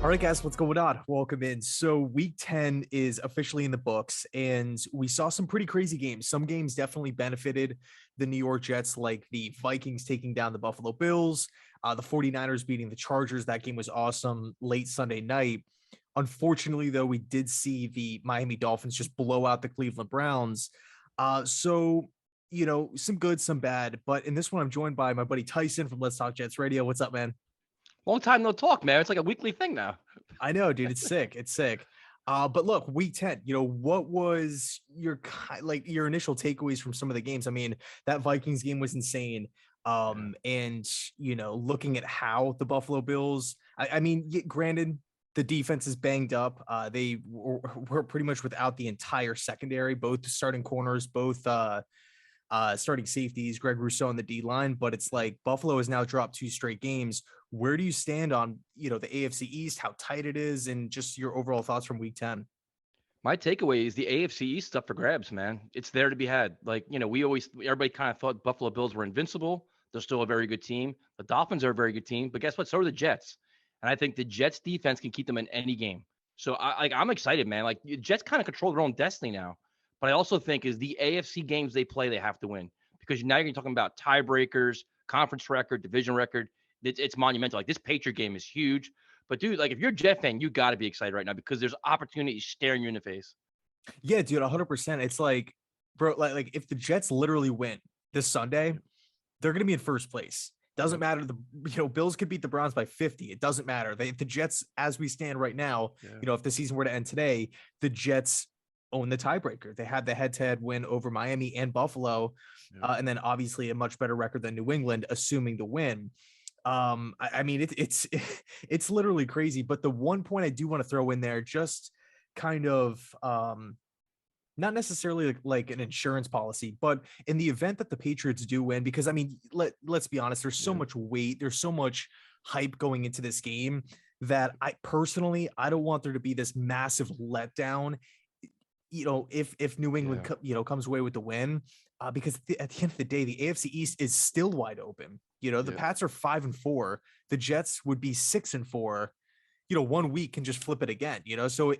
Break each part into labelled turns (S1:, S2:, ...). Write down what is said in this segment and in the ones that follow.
S1: All right, guys, what's going on? Welcome in. So week 10 is officially in the books, and we saw some pretty crazy games. Some games definitely benefited the New York Jets, like the Vikings taking down the Buffalo Bills, the 49ers beating the Chargers. That game was awesome late Sunday night. Unfortunately, though, we did see the Miami Dolphins just blow out the Cleveland Browns. Some good, some bad. But in this one, I'm joined by my buddy Tyson from Let's Talk Jets Radio. What's up, man?
S2: Long time no talk, man. It's like a weekly thing now.
S1: I know, dude. It's sick. It's sick. But look, week 10, what was your initial takeaways from some of the games? I mean, that Vikings game was insane. And looking at how the Buffalo Bills, granted, the defense is banged up. They were pretty much without the entire secondary, both starting corners, both starting safeties, Greg Rousseau on the D line, but it's like Buffalo has now dropped 2 straight games. Where do you stand on, the AFC East, how tight it is, and just your overall thoughts from week 10?
S2: My takeaway is the AFC East stuff for grabs, man. It's there to be had. Everybody kind of thought Buffalo Bills were invincible. They're still a very good team. The Dolphins are a very good team, but guess what? So are the Jets. And I think the Jets defense can keep them in any game. So I'm excited, man. Like the Jets kind of control their own destiny now. But I also think is the AFC games they play, they have to win because now you're talking about tiebreakers, conference record, division record. It's monumental. Like this Patriot game is huge. But dude, like if you're a Jet fan, you got to be excited right now because there's opportunities staring you in the face.
S1: Yeah, dude, 100%. It's like, bro, like if the Jets literally win this Sunday, they're going to be in first place. Doesn't matter. Bills could beat the Browns by 50. It doesn't matter. The Jets, as we stand right now, if the season were to end today, the Jets own the tiebreaker. They had the head-to-head win over Miami and Buffalo, and then obviously a much better record than New England, assuming the win. It's literally crazy. But the one point I do want to throw in there, just kind of not necessarily like an insurance policy, but in the event that the Patriots do win, because I mean, let's be honest, there's so much weight, there's so much hype going into this game that I don't want there to be this massive letdown. If New England, comes away with the win, because at the end of the day, the AFC East is still wide open. The Pats are 5-4. The Jets would be 6-4. 1 week can just flip it again. So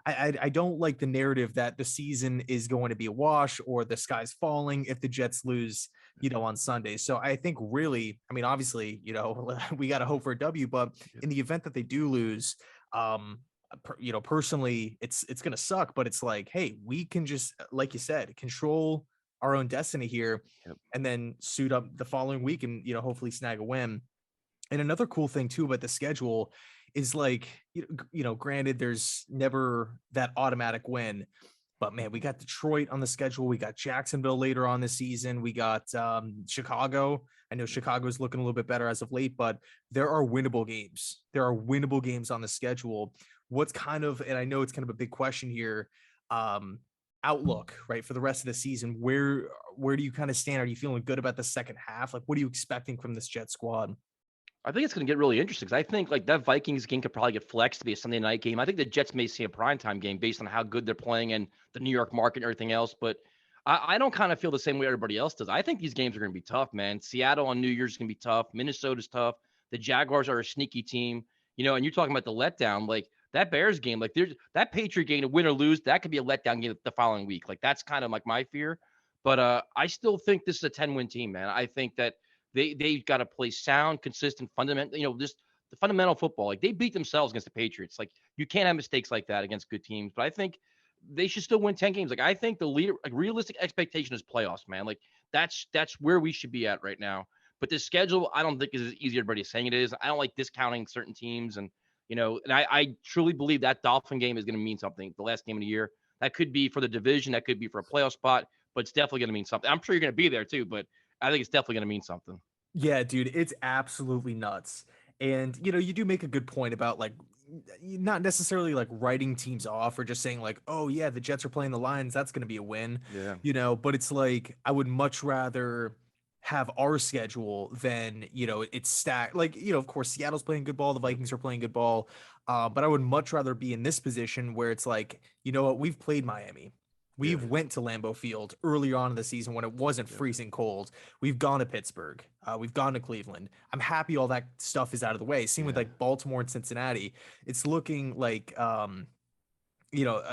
S1: I don't like the narrative that the season is going to be a wash or the sky's falling if the Jets lose, on Sunday. So I think really, I mean, obviously, we got to hope for a W, but in the event that they do lose, personally, it's going to suck, but it's like, hey, we can just, like you said, control our own destiny here and then suit up the following week and, hopefully snag a win. And another cool thing too about the schedule is like, granted, there's never that automatic win, but man, we got Detroit on the schedule. We got Jacksonville later on this season. We got Chicago. I know Chicago's looking a little bit better as of late, but there are winnable games. There are winnable games on the schedule. What's kind of, and I know it's kind of a big question here, outlook, right, for the rest of the season. Where do you kind of stand? Are you feeling good about the second half? Like, what are you expecting from this Jet squad?
S2: I think it's going to get really interesting because I think like that Vikings game could probably get flexed to be a Sunday night game. I think the Jets may see a primetime game based on how good they're playing and the New York market and everything else. But I don't kind of feel the same way everybody else does. I think these games are going to be tough, man. Seattle on New Year's is going to be tough. Minnesota's tough. The Jaguars are a sneaky team, and you're talking about the letdown. Like that Bears game, like there's that Patriot game to win or lose, that could be a letdown game the following week. Like that's kind of like my fear. But I still think this is a 10-win team, man. I think that they've got to play sound, consistent, fundamental, just the fundamental football. Like they beat themselves against the Patriots. Like you can't have mistakes like that against good teams. But I think they should still win 10 games. Like I think realistic expectation is playoffs, man. Like that's where we should be at right now. But the schedule, I don't think is as easy as everybody's saying it is. I don't like discounting certain teams, and I truly believe that Dolphin game is going to mean something. The last game of the year, that could be for the division, that could be for a playoff spot, but it's definitely going to mean something. I'm sure you're going to be there too, but I think it's definitely going to mean something.
S1: Yeah, dude, it's absolutely nuts. And, you do make a good point about like not necessarily like writing teams off or just saying like, oh yeah, the Jets are playing the Lions, that's going to be a win. But it's like I would much rather have our schedule than, it's stacked. Like, of course, Seattle's playing good ball, the Vikings are playing good ball. But I would much rather be in this position where it's like, you know what, we've played Miami. We've went to Lambeau Field earlier on in the season when it wasn't
S3: Yeah.
S1: freezing cold. We've gone to Pittsburgh. We've gone to Cleveland. I'm happy all that stuff is out of the way. Same with
S3: Yeah.
S1: like Baltimore and Cincinnati. It's looking like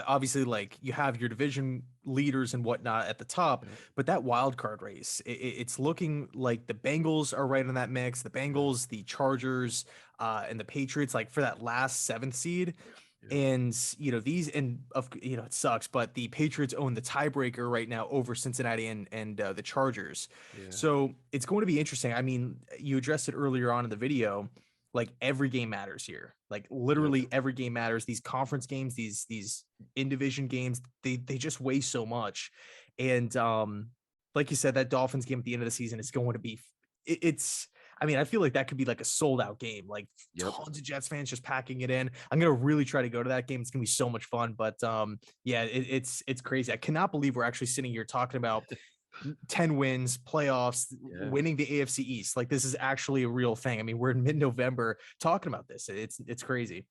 S1: obviously like you have your division leaders and whatnot at the top,
S3: Yeah.
S1: but that wild card race, it's looking like the Bengals are right in that mix. The Bengals, the Chargers, and the Patriots, like for that last seventh seed.
S3: Yeah.
S1: And it sucks, but the Patriots own the tiebreaker right now over Cincinnati and the Chargers.
S3: Yeah.
S1: So it's going to be interesting. I mean, you addressed it earlier on in the video. Like every game matters here. Like literally every game matters. These conference games, these in division games, they just weigh so much. And like you said, that Dolphins game at the end of the season is going to be it's I mean, I feel like that could be like a sold out game, like tons of Jets fans just packing it in. I'm gonna really try to go to that game. It's gonna be so much fun. But yeah, it's crazy. I cannot believe we're actually sitting here talking about 10 wins, playoffs, winning the AFC East. Like this is actually a real thing. I mean, we're in mid-November talking about this. It's crazy.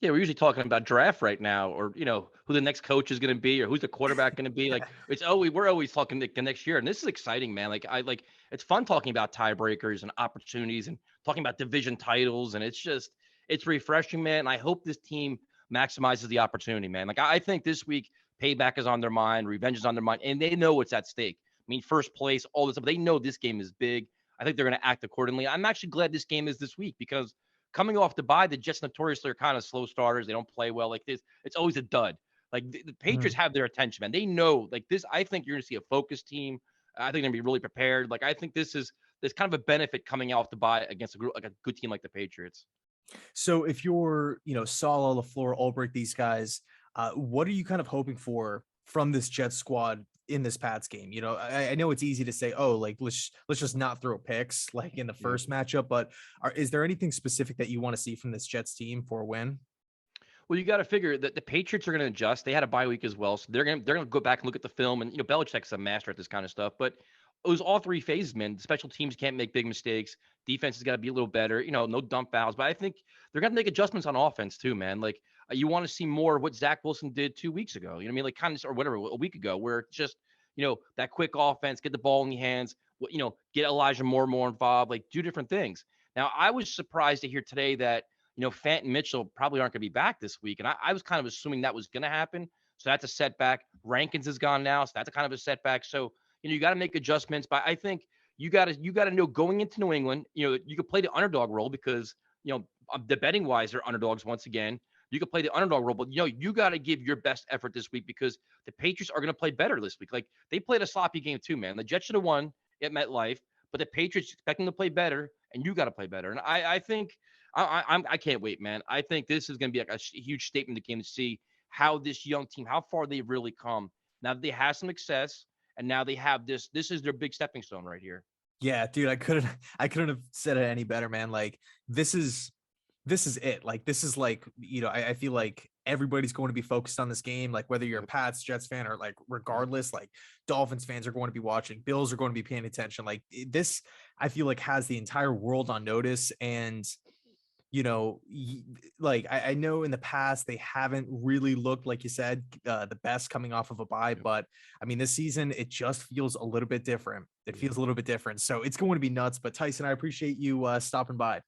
S2: Yeah, we're usually talking about draft right now, or who the next coach is going to be, or who's the quarterback going to be. Like we're always talking the next year, and this is exciting, man. Like it's fun talking about tiebreakers and opportunities, and talking about division titles, and it's refreshing, man. I hope this team maximizes the opportunity, man. Like I think this week payback is on their mind, revenge is on their mind, and they know what's at stake. I mean, first place, all this stuff. They know this game is big. I think they're going to act accordingly. I'm actually glad this game is this week because coming off the bye, the Jets notoriously are kind of slow starters. They don't play well like this. It's always a dud. Like the Patriots have their attention, man. They know like this. I think you're going to see a focused team. I think they're going to be really prepared. Like I think there's kind of a benefit coming off the bye against a good team like the Patriots.
S1: So if you're, Saleh, LaFleur, Ulbrich, these guys, what are you kind of hoping for from this Jets squad in this Pats game? I know it's easy to say, oh, like let's just not throw picks like in the first matchup, but is there anything specific that you want to see from this Jets team for a win?
S2: Well, you got to figure that the Patriots are going to adjust. They had a bye week as well, so they're going to go back and look at the film. And Belichick's a master at this kind of stuff. But it was all three phases, man. The special teams can't make big mistakes. Defense has got to be a little better. No dump fouls. But I think they're going to make adjustments on offense too, man. Like you want to see more of what Zach Wilson did 2 weeks ago. You know what I mean? Like kind of or whatever a week ago, where it's just that quick offense, get the ball in your hands. Get Elijah more involved. Like do different things. Now I was surprised to hear today that Fant and Mitchell probably aren't going to be back this week. And I was kind of assuming that was going to happen. So that's a setback. Rankins is gone now. So that's a kind of a setback. So, you got to make adjustments. But I think you got to know going into New England, you could play the underdog role because, the betting wise, they're underdogs once again. You could play the underdog role, but, you got to give your best effort this week because the Patriots are going to play better this week. Like they played a sloppy game too, man. The Jets should have won at MetLife, but the Patriots expect them to play better and you got to play better. And I think I can't wait, man. I think this is going to be like a huge statement in the game to see how this young team, how far they've really come. Now that they have some success, and now they have this. This is their big stepping stone right here.
S1: Yeah, dude, I couldn't have said it any better, man. Like this is it. Like this is like I feel like everybody's going to be focused on this game. Like whether you're a Pats, Jets fan, or like regardless, like Dolphins fans are going to be watching. Bills are going to be paying attention. Like this, I feel like has the entire world on notice. And like I know in the past they haven't really looked, like you said, the best coming off of a bye, but I mean this season it just feels a little bit different. It feels a little bit different, so it's going to be nuts. But Tyson, I appreciate you stopping by.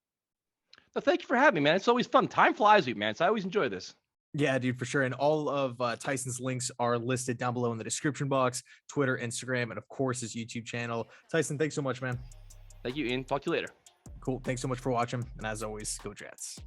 S2: Well, thank you for having me, man. It's always fun. Time flies, man. So I always enjoy this.
S1: Yeah, dude, for sure. And all of Tyson's links are listed down below in the description box: Twitter, Instagram, and of course his YouTube channel. Tyson, thanks so much, man.
S2: Thank you, Ian. Talk to you later.
S1: Cool. Thanks so much for watching, and as always, go Jets.